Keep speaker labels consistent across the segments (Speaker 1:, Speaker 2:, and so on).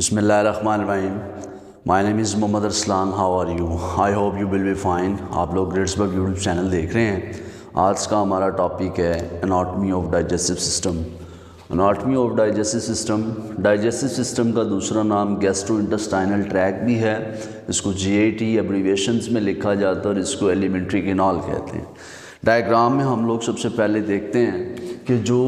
Speaker 1: बिस्मिल्लाहिर्रहमानिर्रहीम। My name is Mohammad Arsalan. How are you? I hope you will be fine. आप लोग ग्रेड्सबर्ग YouTube channel देख रहे हैं। आज का हमारा टॉपिक है anatomy of digestive system. Anatomy of digestive system का दूसरा नाम गैस्ट्रोइंटेस्टाइनल ट्रैक्ट भी है। इसको GIT एब्रीविएशंस में लिखा जाता है और इसको एलिमेंट्री कैनाल कहते हैं। डायग्राम में हम लोग सबसे पहले देखते हैं कि जो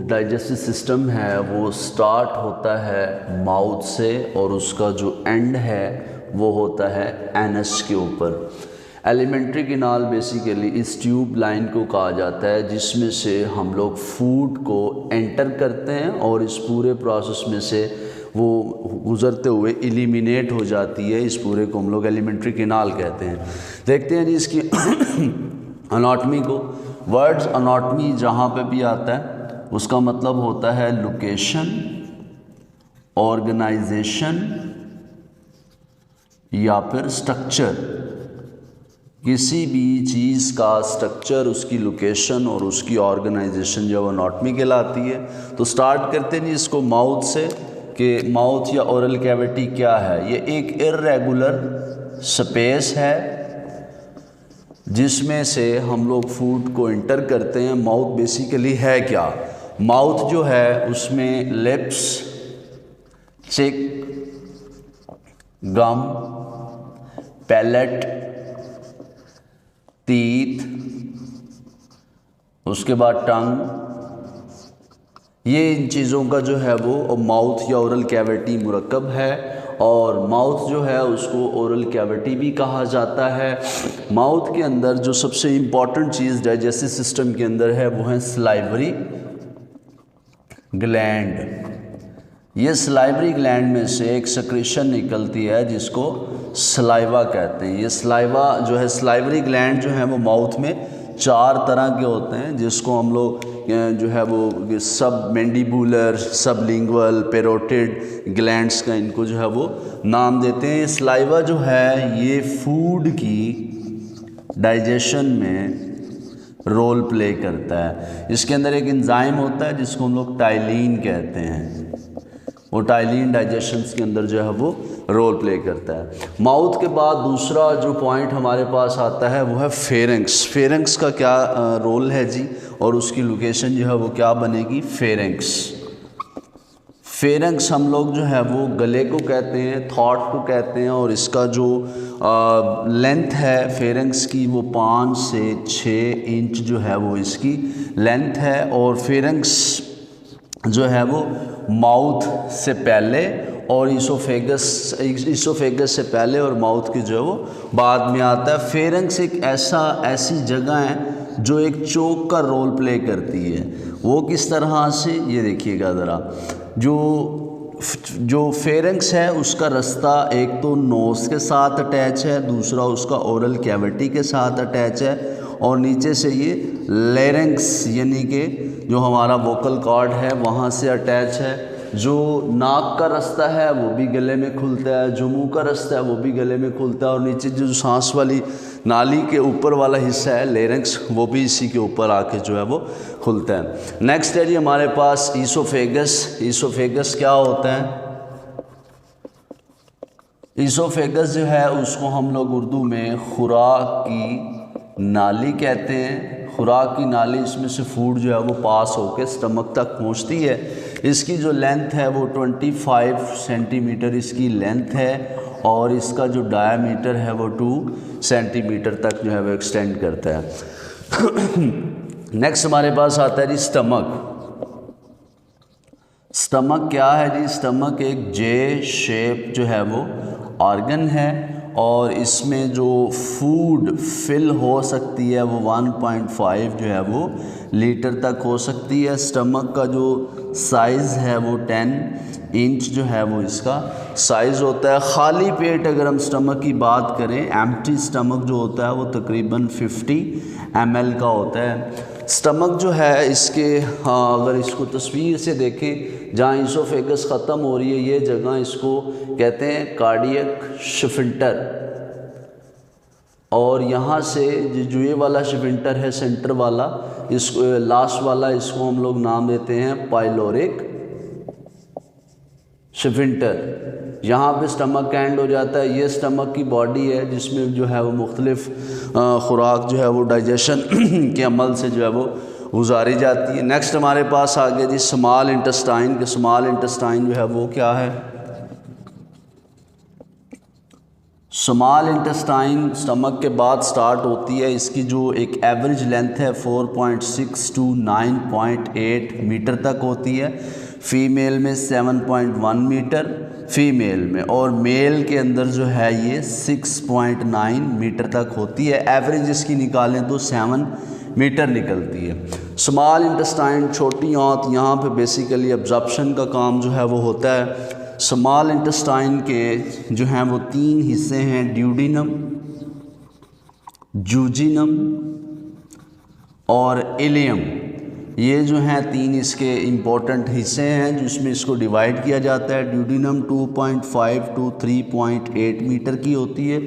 Speaker 1: डाइजेस्टिव सिस्टम है वो स्टार्ट होता है माउथ से और उसका जो एंड है वो होता है एनस के ऊपर। एलिमेंट्री कैनाल बेसिकली इस ट्यूब लाइन को कहा जाता है जिसमें से हम लोग फूड को एंटर करते हैं और इस पूरे प्रोसेस में से वो गुज़रते हुए एलिमिनेट हो जाती है। इस पूरे को हम लोग एलिमेंट्री कैनाल कहते हैं। देखते हैं जी इसकी एनाटॉमी को। वर्ड्स एनाटॉमी जहाँ पे भी आता है उसका मतलब होता है लोकेशन, ऑर्गेनाइजेशन या फिर स्ट्रक्चर। किसी भी चीज़ का स्ट्रक्चर, उसकी लोकेशन और उसकी ऑर्गेनाइजेशन जब एनाटॉमी कहलाती है। तो स्टार्ट करते हैं इसको माउथ से कि माउथ या ओरल कैविटी क्या है। ये एक इर्रेगुलर स्पेस है जिसमें से हम लोग फूड को एंटर करते हैं। माउथ बेसिकली है क्या? माउथ जो है उसमें लिप्स, चिक, गम, पैलेट, टीथ, उसके बाद टंग, ये इन चीज़ों का जो है वो माउथ या ओरल कैविटी मुरक्कब है। और माउथ जो है उसको ओरल कैविटी भी कहा जाता है। माउथ के अंदर जो सबसे इम्पॉर्टेंट चीज़ डाइजेस्टिव सिस्टम के अंदर है वो है सलाइवरी ग्लैंड। ये सलाइवरी ग्लैंड में से एक सेक्रेशन निकलती है जिसको सलाइवा कहते हैं। ये सलाइवा जो है, सलाइवरी ग्लैंड जो है वो माउथ में 4 तरह के होते हैं जिसको हम लोग जो है वो सब मैंडिबुलर, सबलिंगुअल, पेरोटिड ग्लैंड्स का इनको जो है वो नाम देते हैं। सलाइवा जो है ये फूड की डाइजेशन में रोल प्ले करता है। इसके अंदर एक एंजाइम होता है जिसको हम लोग टाइलिन कहते हैं। वो टाइलिन डाइजेशन के अंदर जो है वो रोल प्ले करता है। माउथ के बाद दूसरा जो पॉइंट हमारे पास आता है वो है फेरेंक्स। फेरेंक्स का क्या रोल है जी, और उसकी लोकेशन जो है वो क्या बनेगी? फेरेंक्स। फेरेंक्स हम लोग जो है वो गले को कहते हैं, थॉट को कहते हैं। और इसका जो लेंथ है फेरेंक्स की वो 5 से 6 इंच जो है वो इसकी लेंथ है। और फेरेंक्स जो है वो माउथ से पहले और इसोफेगस से पहले और माउथ की जो है वो बाद में आता है। फेरेंक्स एक ऐसी जगह है जो एक चोक का रोल प्ले करती है। वो किस तरह से, ये देखिएगा ज़रा। जो फेरेंक्स है उसका रास्ता एक तो नोज़ के साथ अटैच है, दूसरा उसका ओरल कैविटी के साथ अटैच है और नीचे से ये लेरेंक्स यानी कि जो हमारा वोकल कॉर्ड है वहाँ से अटैच है। जो नाक का रास्ता है वो भी गले में खुलता है, जो मुंह का रास्ता है वो भी गले में खुलता है और नीचे जो सांस वाली नाली के ऊपर वाला हिस्सा है लेरेंक्स, वो भी इसी के ऊपर आके जो है वो खुलता है। नेक्स्ट है जी हमारे पास ईसोफेगस। ईसोफेगस क्या होता है? ईसोफेगस जो है उसको हम लोग उर्दू में खुराक की नाली कहते हैं। खुराक की नाली, इसमें से फूड जो है वो पास होकर स्टमक तक पहुंचती है। इसकी जो लेंथ है वो 25 सेंटीमीटर इसकी लेंथ है और इसका जो डायामीटर है वो 2 सेंटीमीटर तक जो है वो एक्सटेंड करता है। नेक्स्ट हमारे पास आता है जी स्टमक। स्टमक क्या है जी? स्टमक एक जे शेप जो है वो ऑर्गन है और इसमें जो फूड फिल हो सकती है वो 1.5 जो है वो लीटर तक हो सकती है। स्टमक का जो साइज़ है वो 10 इंच जो है वो इसका साइज़ होता है। खाली पेट अगर हम स्टमक की बात करें, एम्प्टी स्टमक जो होता है वो तकरीबन 50 ml का होता है। स्टमक जो है इसके अगर इसको तस्वीर से देखें, जहाँ ईसोफेगस ख़त्म हो रही है ये जगह इसको कहते हैं कार्डियक स्फिंक्टर। और यहाँ से जो ये वाला स्फिंक्टर है सेंटर वाला, इसको लास्ट वाला, इसको हम लोग नाम देते हैं पाइलोरिक स्फिंक्टर, यहाँ पे स्टमक का एंड हो जाता है। ये स्टमक की बॉडी है जिसमें जो है वो मुख्तलिफ खुराक जो है वो डाइजेशन के अमल से जो है वो गुजारी जाती है। नेक्स्ट हमारे पास आ गया जी स्मॉल इंटेस्टाइन के। स्मॉल इंटेस्टाइन जो है वो क्या है? स्मॉल इंटेस्टाइन स्टमक के बाद स्टार्ट होती है। इसकी जो एक एवरेज लेंथ है 4.6 to 9.8 मीटर तक होती है। फ़ीमेल में 7.1 मीटर फ़ीमेल में, और मेल के अंदर जो है ये 6.9 मीटर तक होती है। एवरेज इसकी निकालें तो 7 मीटर निकलती है। स्मॉल इंटेस्टाइन छोटी आंत, यहाँ पे बेसिकली एब्जॉर्प्शन का काम जो है वो होता है। स्मॉल इंटेस्टाइन के जो हैं वो 3 हिस्से हैं, ड्यूडिनम, जूजिनम और इलियम। ये जो हैं 3 इसके इम्पोर्टेंट हिस्से हैं जिसमें इसको डिवाइड किया जाता है। ड्यूडिनम 2.5 to 3.8 मीटर की होती है,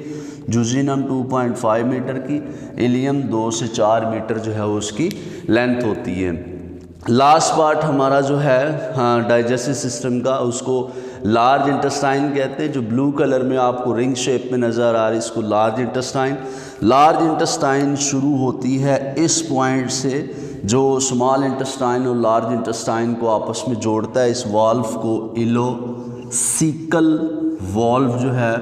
Speaker 1: जूजिनम 2.5 मीटर की, इलियम 2 से 4 मीटर जो है उसकी लेंथ होती है। लास्ट पार्ट हमारा जो है डाइजेस्टिव सिस्टम का, उसको लार्ज इंटेस्टाइन कहते हैं। जो ब्लू कलर में आपको रिंग शेप में नज़र आ रही है इसको लार्ज इंटेस्टाइन। लार्ज इंटेस्टाइन शुरू होती है इस पॉइंट से जो स्मॉल इंटेस्टाइन और लार्ज इंटेस्टाइन को आपस में जोड़ता है। इस वाल्व को इलोसिकल वाल्व जो है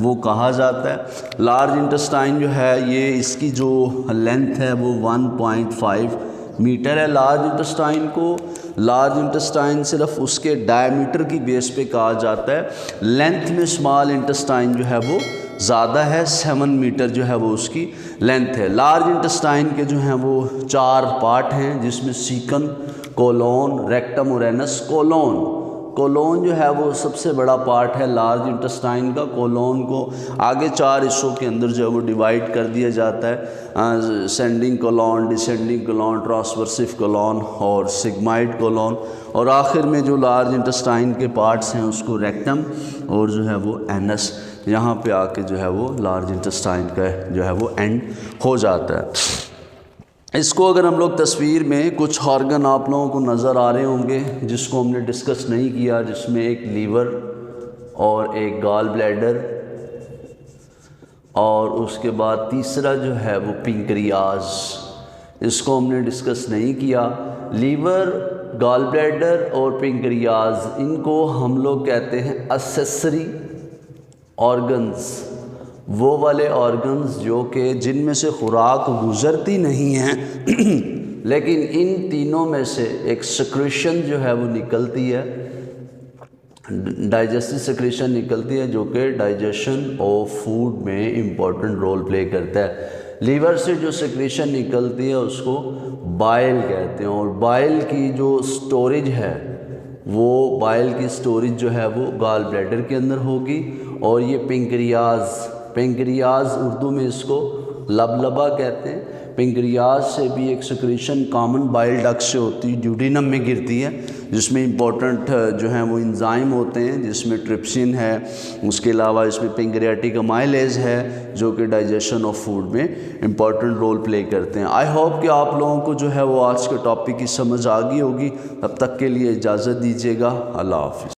Speaker 1: वो कहा जाता है। लार्ज इंटेस्टाइन जो है ये इसकी जो लेंथ है वो 1.5 मीटर है। लार्ज इंटेस्टाइन को लार्ज इंटेस्टाइन सिर्फ उसके डायमीटर की बेस पे कहा जाता है। लेंथ में स्मॉल इंटेस्टाइन जो है वो ज़्यादा है, 7 मीटर जो है वो उसकी लेंथ है। लार्ज इंटेस्टाइन के जो हैं वो 4 पार्ट हैं जिसमें सीकम, कोलोन, रेक्टम और एनस। कोलोन जो है वो सबसे बड़ा पार्ट है लार्ज इंटेस्टाइन का। कोलोन को आगे 4 हिस्सों के अंदर जो है वो डिवाइड कर दिया जाता है, ascending colon, descending colon, transverse colon और सिग्माइड कोलोन। और आखिर में जो लार्ज इंटेस्टाइन के पार्ट्स हैं उसको रेक्टम और जो है वो एनस, यहाँ पे आके जो है वो लार्ज इंटेस्टाइन का जो है वो एंड हो जाता है। इसको अगर हम लोग तस्वीर में कुछ ऑर्गन आप लोगों को नज़र आ रहे होंगे जिसको हमने डिस्कस नहीं किया, जिसमें एक लीवर और एक गॉल ब्लैडर और उसके बाद तीसरा जो है वो पिंक्रियाज, इसको हमने डिस्कस नहीं किया। लीवर, गॉल ब्लैडर और पिंक्रियाज, इनको हम लोग कहते हैं एक्सेसरी ऑर्गन्स। वो वाले ऑर्गन्स जो कि जिनमें से खुराक गुज़रती नहीं है लेकिन इन तीनों में से एक सेक्रेशन जो है वो निकलती है, डाइजेस्टिव सेक्रेशन निकलती है जो कि डाइजेशन ऑफ फूड में इम्पॉर्टेंट रोल प्ले करता है। लीवर से जो सेक्रेशन निकलती है उसको बाइल कहते हैं, और बाइल की जो स्टोरेज है वो बाइल की स्टोरेज जो है वो गॉल ब्लैडर के अंदर होगी। और ये पिंक्रियाज उर्दू में इसको लबलबा कहते हैं। पिंक्रियाज से भी एक सेक्रेशन कॉमन बाइल डक्ट से होती है, ड्यूडिनम में गिरती है, जिसमें इंपॉर्टेंट जो हैं वो एंजाइम होते हैं, जिसमें ट्रिप्सिन है, उसके अलावा इसमें पिंक्रियाटिक अमाइलेज है जो कि डाइजेशन ऑफ फूड में इंपॉर्टेंट रोल प्ले करते हैं। आई होप कि आप लोगों को जो है वो आज के टॉपिक की समझ आ गई होगी। तब तक के लिए इजाज़त दीजिएगा। अल्लाह हाफ़िज़।